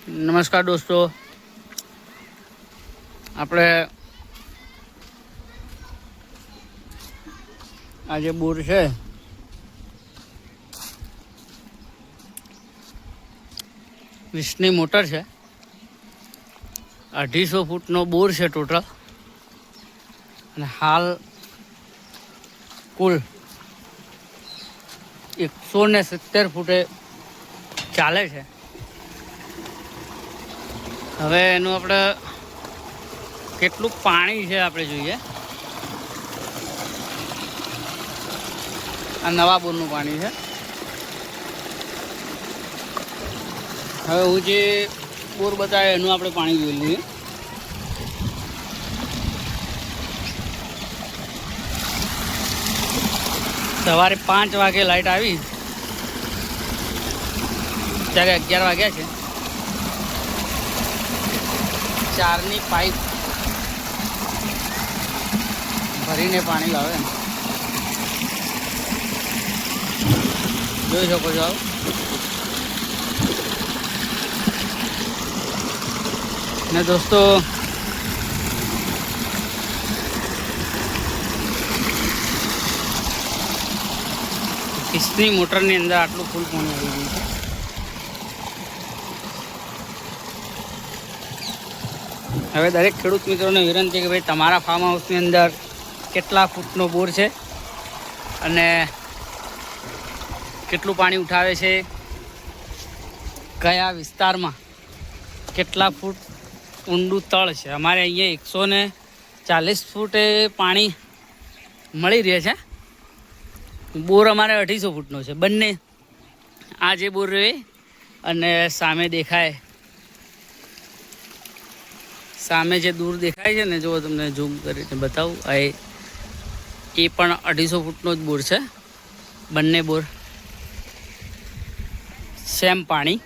નમસ્કાર દોસ્તો, આપણે આ જે બોર છે વીસની મોટર છે, 250 ફૂટનો બોર છે ટોટલ, અને હાલ કુલ 170 ફૂટે ચાલે છે. હવે એનું આપણે કેટલું પાણી છે આપણે જોઈએ. આ નવા બોરનું પાણી છે. હવે હું જે બોર બતાવે એનું આપણે પાણી જોઈ લઈએ. સવારે 5 વાગે લાઇટ આવી, ત્યારે 11 વાગ્યા છે. 4ની પાઇપ ભરીને પાણી લાવે, જોઈ શકો છો. ને દોસ્તો, વીસની મોટરની અંદર આટલું ફૂલ પાણી આવી ગયું છે. હવે દરેક ખેડૂત મિત્રોને વિનંતી કે ભાઈ તમારા ફાર્મ હાઉસની અંદર કેટલા ફૂટનો બોર છે અને કેટલું પાણી ઉઠાવે છે, કયા વિસ્તારમાં કેટલા ફૂટ ઊંડું તળ છે. અમારે અહીંયા 140 ફૂટે પાણી મળી રહે છે. બોર અમારે 250 ફૂટનો છે બંને. આ જે બોર રહે અને સામે દેખાય, સામે જે દૂર દેખાય છે ને, જો તમને ઝૂમ કરીને બતાવું, એ પણ 250 ફૂટનો જ બોર છે. બંને બોર સેમ પાણી.